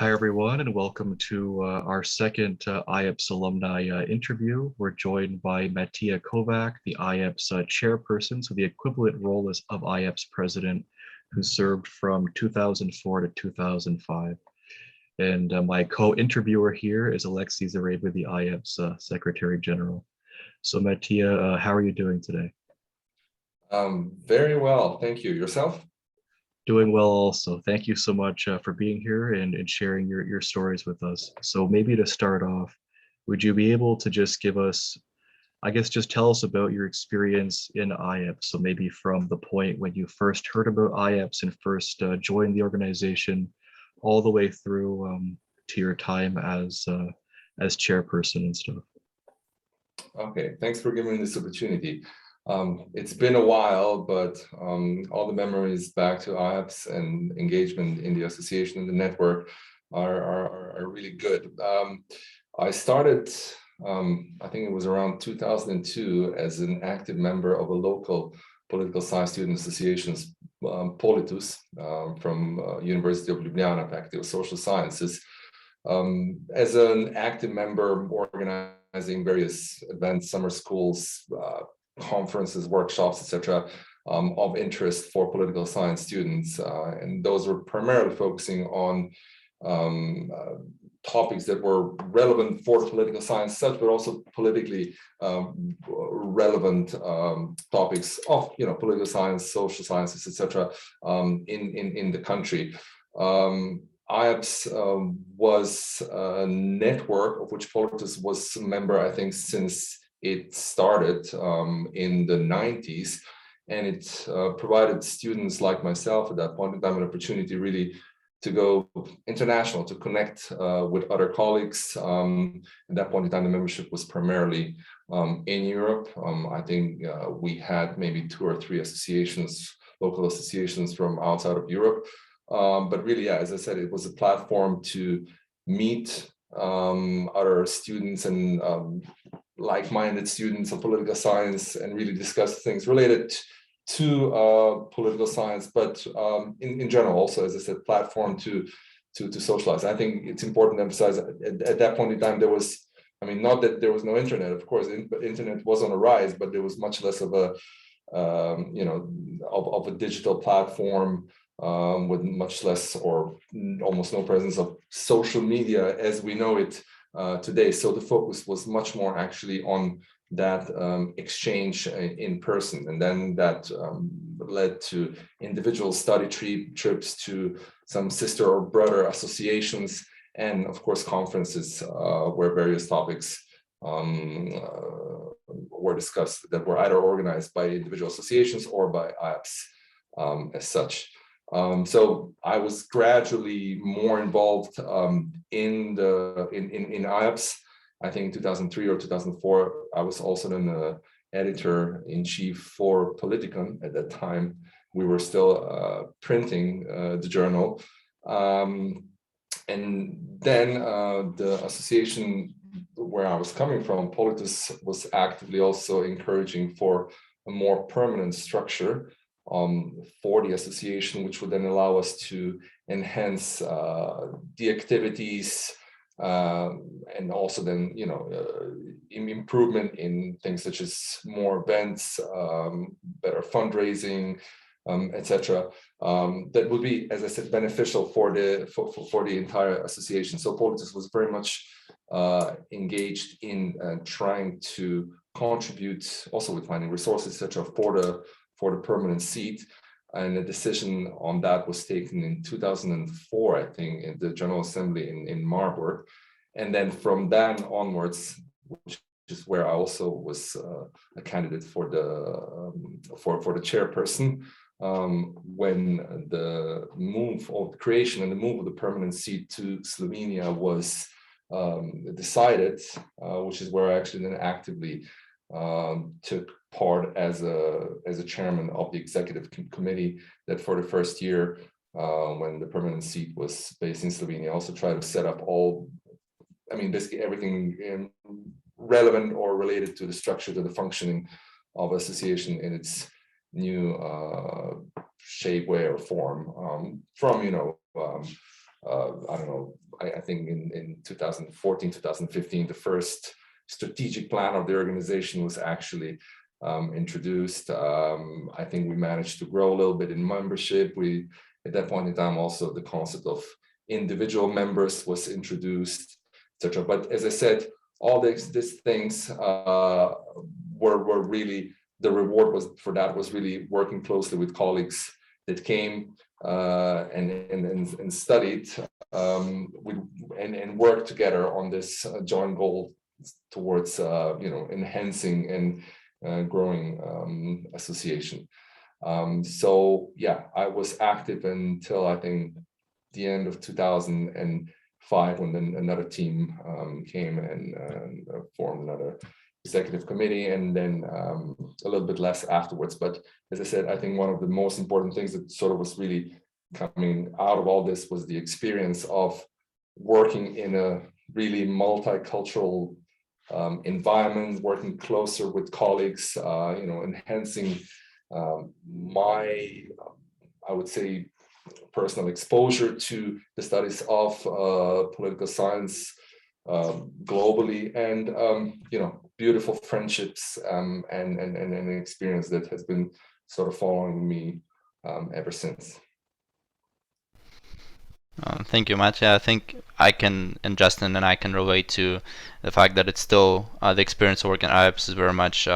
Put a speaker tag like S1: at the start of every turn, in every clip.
S1: Hi, everyone, and welcome to our second IAPSS Alumni interview. We're joined by Matija Kovač, the IAPSS Chairperson, so the equivalent role of IAPSS President, who served from 2004 to 2005. And my co-interviewer here is Oleksii, Zahreba, the IAPSS Secretary General. So Matija, how are you doing today?
S2: Very well, thank you. Yourself?
S1: Doing well also. Thank you so much for being here and sharing your stories with us. So maybe to start off, would you be able to just give us, I guess, just tell us about your experience in IAPSS? So maybe from the point when you first heard about IAPSS and first joined the organization, all the way through to your time as chairperson and stuff.
S2: Okay, thanks for giving me this opportunity. It's been a while, but all the memories back to IAPSS and engagement in the association and the network are really good. I started, I think it was around 2002, as an active member of a local political science student associations, Politus, from University of Ljubljana, Faculty of Social Sciences, as an active member organizing various events, summer schools, conferences, workshops, etc., of interest for political science students, and those were primarily focusing on topics that were relevant for the political science such, but also politically relevant topics of political science, social sciences, etc., in the country. IAPSS was a network of which Politus was a member, I think, since it started in the 90s, and it provided students like myself at that point in time an opportunity really to go international, to connect with other colleagues. At that point in time, the membership was primarily in Europe. I think we had maybe 2 or 3 associations, local associations from outside of Europe. But really, yeah, as I said, it was a platform to meet other students and like-minded students of political science and really discuss things related to political science, but in general also, as I said, platform to socialize. I think it's important to emphasize at that point in time there was, I mean, not that there was no internet, of course, internet was on a rise, but there was much less of a of a digital platform with much less or almost no presence of social media as we know it today. So the focus was much more actually on that exchange in person, and then that led to individual study trips to some sister or brother associations, and of course conferences where various topics were discussed that were either organized by individual associations or by IAPSS as such. So I was gradually more involved in IAPSS. I think 2003 or 2004, I was also then the editor-in-chief for Politikon. At that time, we were still printing the journal. And then the association where I was coming from, Politus, was actively also encouraging for a more permanent structure for the association, which would then allow us to enhance the activities and also then, improvement in things such as more events, better fundraising, etc. That would be, as I said, beneficial for the entire association. So Politus was very much engaged in trying to contribute, also with finding resources, etc., for the permanent seat, and a decision on that was taken in 2004, I think, in the General Assembly in Marburg. And then from then onwards, which is where I also was a candidate for the chairperson, when the move of the creation and the move of the permanent seat to Slovenia was decided, which is where I actually then actively took part as a chairman of the executive committee that for the first year, when the permanent seat was based in Slovenia, also tried to set up all, I mean, basically everything relevant or related to the structure, to the functioning of association in its new shape, way, or form, from I don't know, I think in 2014, 2015, the first strategic plan of the organization was actually introduced. I think we managed to grow a little bit in membership. At that point in time, also the concept of individual members was introduced, etc. But as I said, all these things were really, the reward was really working closely with colleagues that came and studied and worked together on this joint goal towards enhancing and growing association. So yeah, I was active until I think the end of 2005, when then another team came and formed another executive committee, and then a little bit less afterwards. But as I said, I think one of the most important things that sort of was really coming out of all this was the experience of working in a really multicultural environment, working closer with colleagues, enhancing my, I would say, personal exposure to the studies of political science globally, and beautiful friendships and an experience that has been sort of following me ever since.
S3: Thank you, Matija. I think I can, and Justin and I can relate to the fact that it's still the experience of working at IAPSS is very much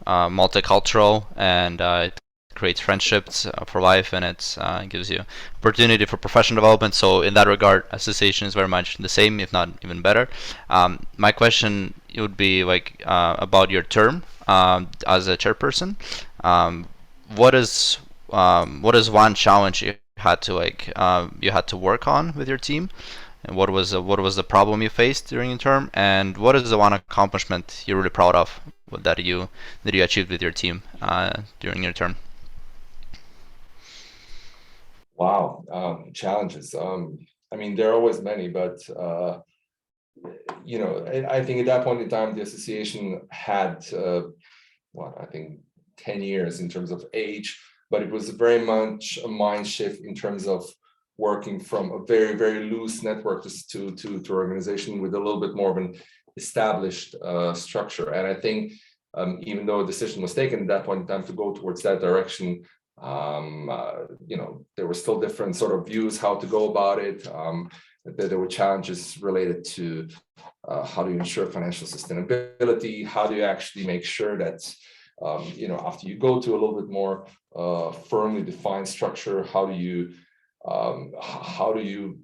S3: multicultural, and it creates friendships for life, and it gives you opportunity for professional development. So in that regard, association is very much the same, if not even better. My question would be about your term as a chairperson. What is one challenge you had to work on with your team, and what was the problem you faced during your term, and what is the one accomplishment you're really proud of that you achieved with your team during your term?
S2: Wow, challenges. I mean, there are always many, but I think at that point in time, the association had I think 10 years in terms of age, but it was very much a mind shift in terms of working from a very, very loose network to organization with a little bit more of an established structure. And I think even though a decision was taken at that point in time to go towards that direction, there were still different sort of views how to go about it. There were challenges related to how do you ensure financial sustainability? How do you actually make sure that after you go to a little bit more firmly defined structure, how do you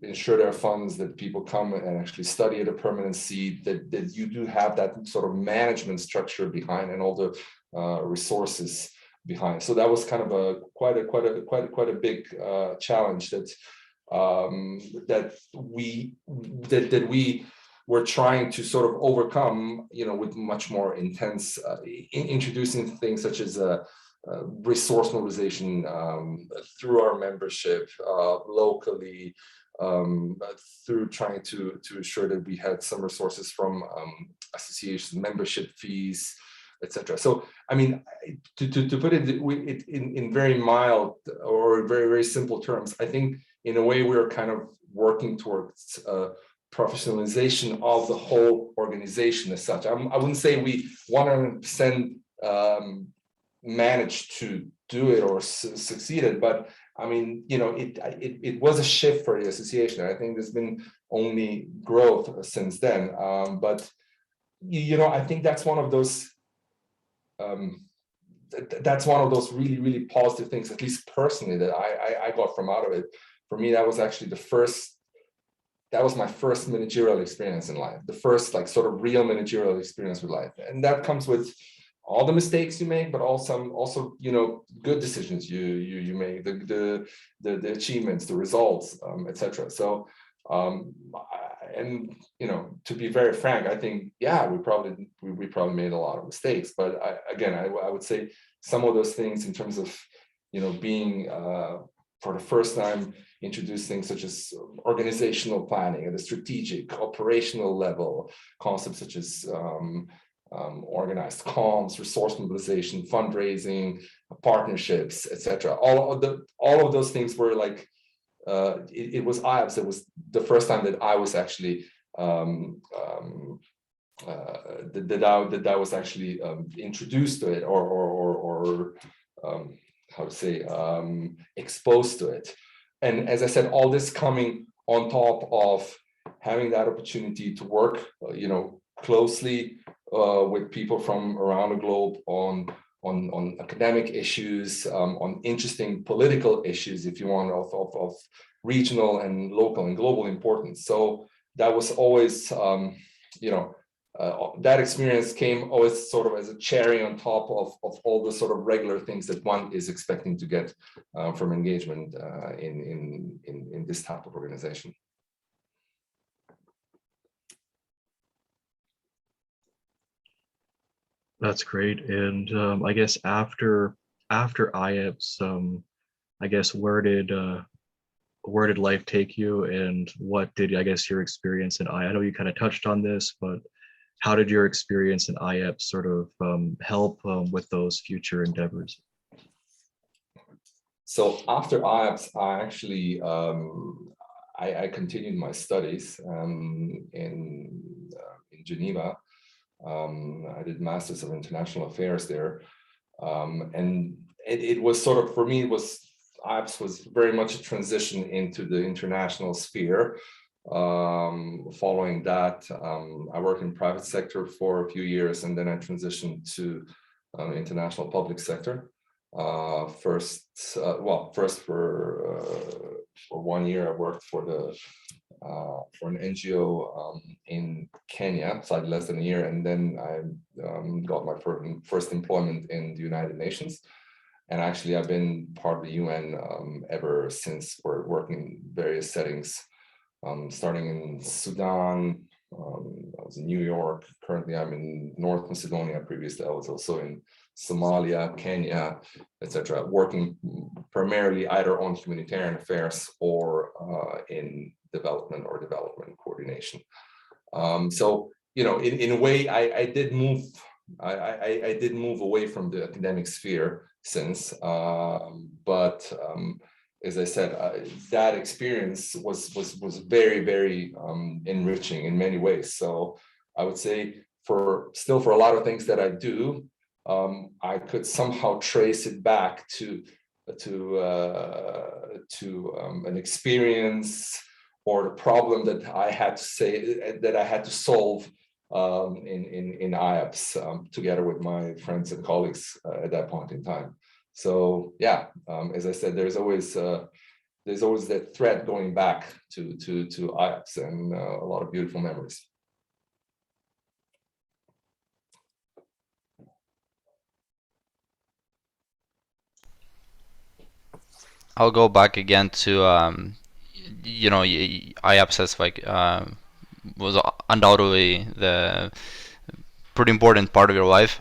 S2: ensure there are funds that people come and actually study at a permanent seat, that you do have that sort of management structure behind and all the resources behind. So that was kind of quite a big challenge that we were trying to sort of overcome, with much more intense introducing things such as resource mobilization through our membership locally, through trying to ensure that we had some resources from association membership fees, etc. So, I mean, to put it in very mild or very, very simple terms, I think in a way we're kind of working towards professionalization of the whole organization as such. I wouldn't say we 100% managed to do it or succeeded, but I mean, it was a shift for the association. I think there's been only growth since then. But I think that's one of those. That's one of those really, really positive things, at least personally, that I got from out of it. For me, that was actually that was my first managerial experience in life, the first sort of real managerial experience with life. And that comes with all the mistakes you make, but also good decisions you make, the achievements, the results, etc. So and to be very frank, I think we probably made a lot of mistakes, but I would say some of those things in terms of being for the first time introduce things such as organizational planning at a strategic operational level, concepts such as organized comms, resource mobilization, fundraising, partnerships, etc. All of those things were it was IAPSS. It was the first time that I was actually that I was actually introduced to it, or how to say, exposed to it. And as I said, all this coming on top of having that opportunity to work, closely with people from around the globe on academic issues, on interesting political issues, if you want, of regional and local and global importance. So that was always, that experience came always sort of as a cherry on top of all the sort of regular things that one is expecting to get from engagement in this type of organization.
S1: That's great. And I guess after IAPSS, I guess where did life take you, and what did, I guess, your experience in I know you kind of touched on this, but how did your experience in IAPSS sort of help with those future endeavors?
S2: So after IAPSS, I actually I continued my studies in Geneva. I did Masters of International Affairs there, and it was sort of, for me, IAPSS was very much a transition into the international sphere. Following that, I worked in private sector for a few years, and then I transitioned to international public sector. First for 1 year, I worked for an NGO in Kenya, slightly less than a year, and then I got my first employment in the United Nations. And actually, I've been part of the UN ever since. We're working in various settings, starting in Sudan. I was in New York. Currently, I'm in North Macedonia. Previously, I was also in Somalia, Kenya, etc., working primarily either on humanitarian affairs or in development coordination. So, in a way, I did move. I did move away from the academic sphere since, but as I said, that experience was very, very enriching in many ways. So I would say for a lot of things that I do, I could somehow trace it back to an experience or the problem that I had to solve in IAPSS together with my friends and colleagues at that point in time. So yeah, as I said, there's always that thread going back to IAPSS, and a lot of beautiful memories.
S3: I'll go back again to IAPSS was undoubtedly the pretty important part of your life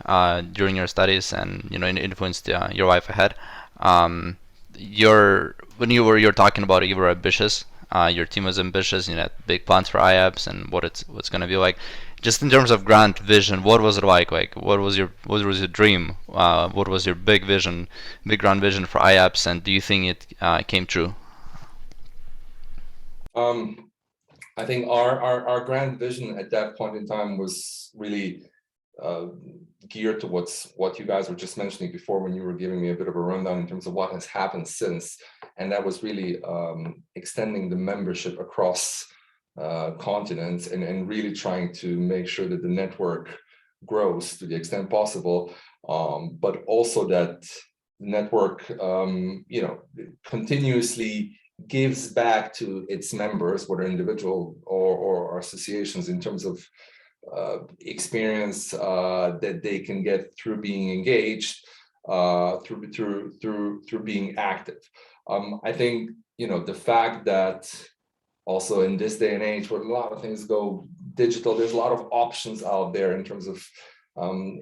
S3: during your studies, and it influenced your life ahead. When you're talking about it, you were ambitious. Your team was ambitious. You had big plans for IAPSS and what's going to be like. Just in terms of grand vision, what was it like? What was your dream? What was your big grand vision for IAPSS, and do you think it came true?
S2: I think our grand vision at that point in time was really geared to what you guys were just mentioning before, when you were giving me a bit of a rundown in terms of what has happened since, and that was really extending the membership across continents and really trying to make sure that the network grows to the extent possible, but also that the network continuously gives back to its members, whether individual or associations, in terms of experience that they can get through being engaged, through being active. I think the fact that also in this day and age where a lot of things go digital, there's a lot of options out there in terms of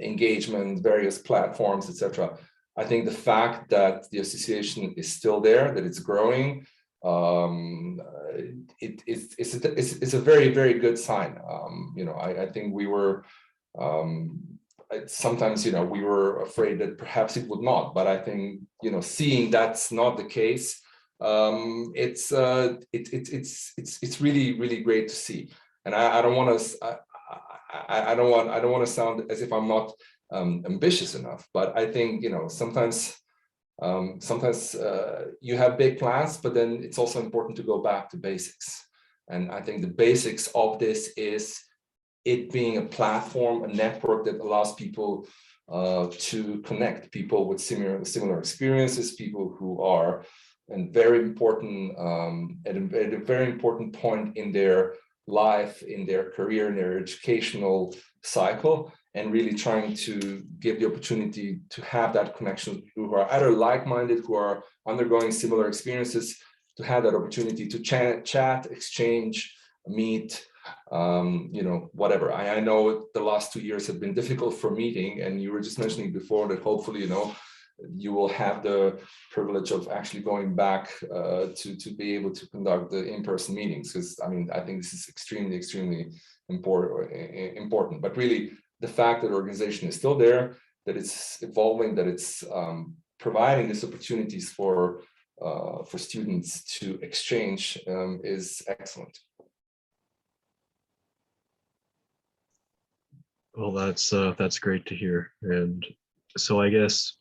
S2: engagement, various platforms, etc. I think the fact that the association is still there, that it's growing, it's a very, very good sign. I think we were sometimes we were afraid that perhaps it would not, but I think seeing that's not the case it's really great to see. And I don't want to I don't want to sound as if I'm not ambitious enough, but I think, you know, sometimes you have big plans, but then it's also important to go back to basics. And I think the basics of this is it being a platform, a network that allows people to connect people with similar experiences, people who are and very important at a very important point in their life, in their career, in their educational cycle, and really trying to give the opportunity to have that connection with people who are either like-minded, who are undergoing similar experiences, to have that opportunity to chat, exchange, meet, you know, whatever. I know the last 2 years have been difficult for meeting, and you were just mentioning before that hopefully, you know, you will have the privilege of actually going back to be able to conduct the in-person meetings, because I mean, I think this is extremely important. But really, the fact that the organization is still there, that it's evolving, that it's providing these opportunities for students to exchange is excellent.
S1: Well, that's great to hear. And so I guess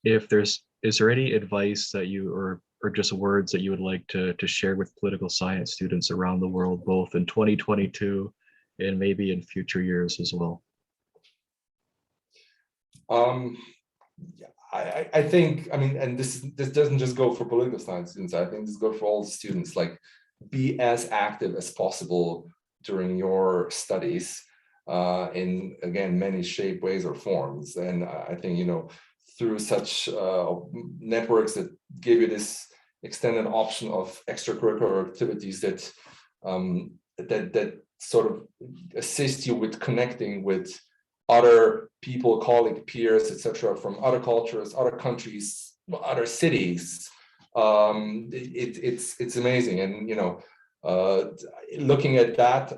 S1: if is there any advice that you or just words that you would like to share with political science students around the world, both in 2022 and maybe in future years as well?
S2: I think, I mean, and this doesn't just go for political science students. I think this goes for all the students. Like, be as active as possible during your studies in, again, many shape, ways, or forms. And I think, you know, through such networks that give you this extended option of extracurricular activities that that sort of assist you with connecting with other people, colleagues, peers, etc., from other cultures, other countries, other cities. It's amazing. And you know, looking at that,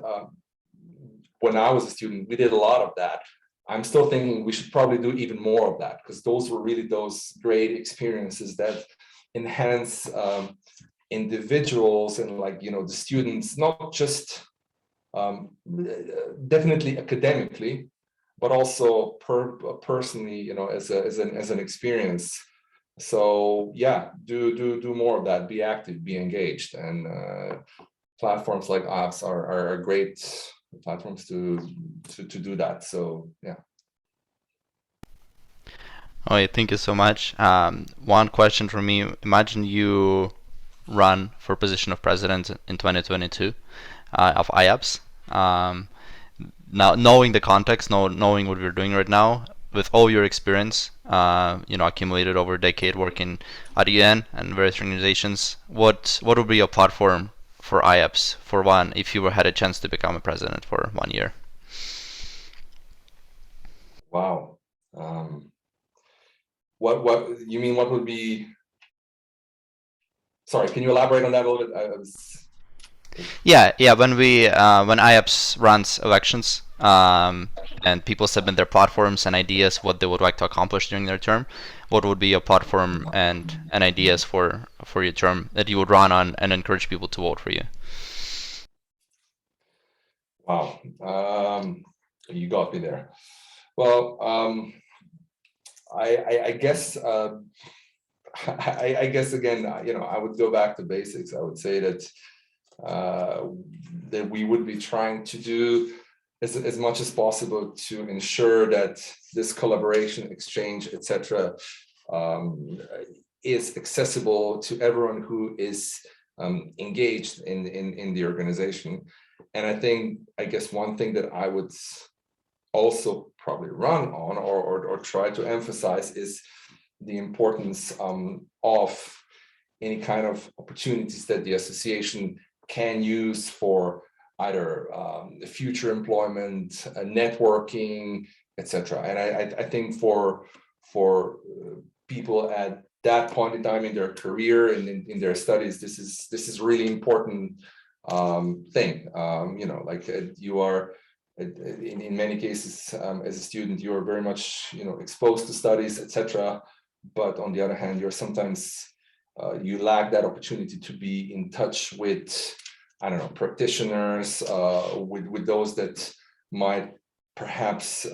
S2: when I was a student, we did a lot of that. I'm still thinking we should probably do even more of that, because those were really those great experiences that enhance individuals and, like, you know, the students, not just definitely academically, but also personally, you know, as an experience. So yeah, do more of that. Be active, be engaged, and platforms like IAPSS are great platforms to do that. So yeah.
S3: All right, thank you so much. One question from me: imagine you run for position of president in 2022 of IAPSS. Now, knowing the context, knowing what we're doing right now, with all your experience, you know, accumulated over a decade working at UN and various organizations, what would be your platform for IAPSS, for one, if you had a chance to become a president for 1 year?
S2: Wow. What you mean? What would be? Sorry, can you elaborate on that a little bit?
S3: Yeah. When IAPSS runs elections, and people submit their platforms and ideas, what they would like to accomplish during their term, what would be your platform and ideas for your term that you would run on and encourage people to vote for you?
S2: Wow, you got me there. Well, I guess I guess again, you know, I would go back to basics. I would say that that we would be trying to do as much as possible to ensure that this collaboration, exchange, etc., is accessible to everyone who is engaged in the organization. And I guess one thing that I would also probably run on or try to emphasize is the importance of any kind of opportunities that the association can use for either future employment, networking, etc. And I think for people at that point in time in their career and in their studies, this is really important thing. You know, like you are in many cases as a student, you are very much, you know, exposed to studies, etc. But on the other hand, you're sometimes you lack that opportunity to be in touch with, I don't know, practitioners, with those that might perhaps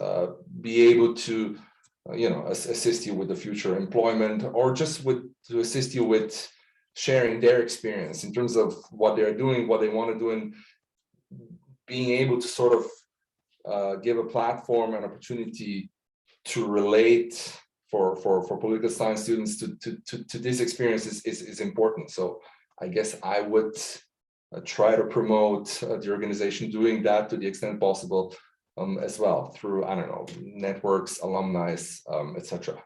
S2: be able to, assist you with the future employment, or just to assist you with sharing their experience in terms of what they're doing, what they want to do, and being able to sort of give a platform and opportunity to relate for political science students to this experience is important. So I guess I would try to promote the organization doing that to the extent possible, as well, through, I don't know, networks, alumni, etc.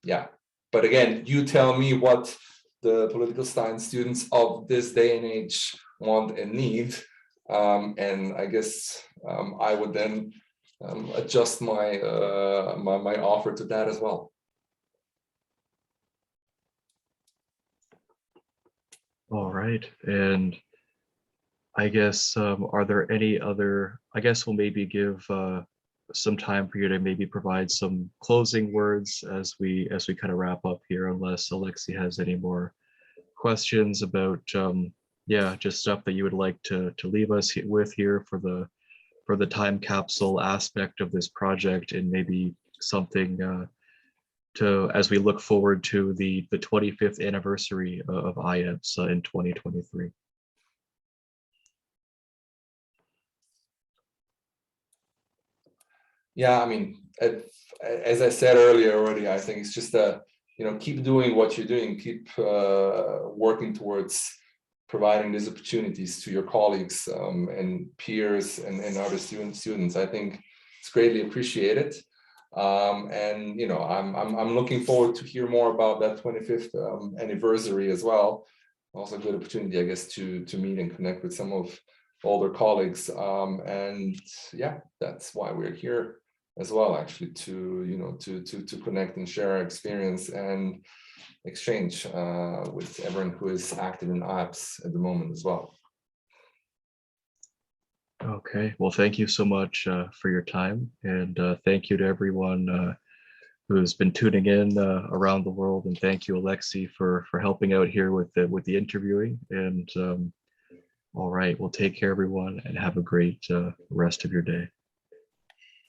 S2: Yeah, but again, you tell me what the political science students of this day and age want and need, and I guess I would then adjust my my offer to that as well.
S1: All right, and I guess are there any other? I guess we'll maybe give some time for you to maybe provide some closing words as we kind of wrap up here, unless Oleksii has any more questions about yeah, just stuff that you would like to leave us with here for the time capsule aspect of this project, and maybe something to as we look forward to the 25th anniversary of IAPSS in 2023.
S2: Yeah, I mean, as I said earlier already, I think it's just keep doing what you're doing, keep working towards providing these opportunities to your colleagues and peers and other students. I think it's greatly appreciated. And I'm looking forward to hear more about that 25th anniversary as well. Also a good opportunity, I guess, to meet and connect with some of older colleagues. And yeah, that's why we're here as well, actually, to connect and share our experience and exchange with everyone who is active in IAPSS at the moment as well.
S1: Okay, well, thank you so much for your time, and thank you to everyone who's been tuning in around the world, and thank you, Oleksii, for helping out here with the interviewing. And all right, well, take care, everyone, and have a great rest of your day.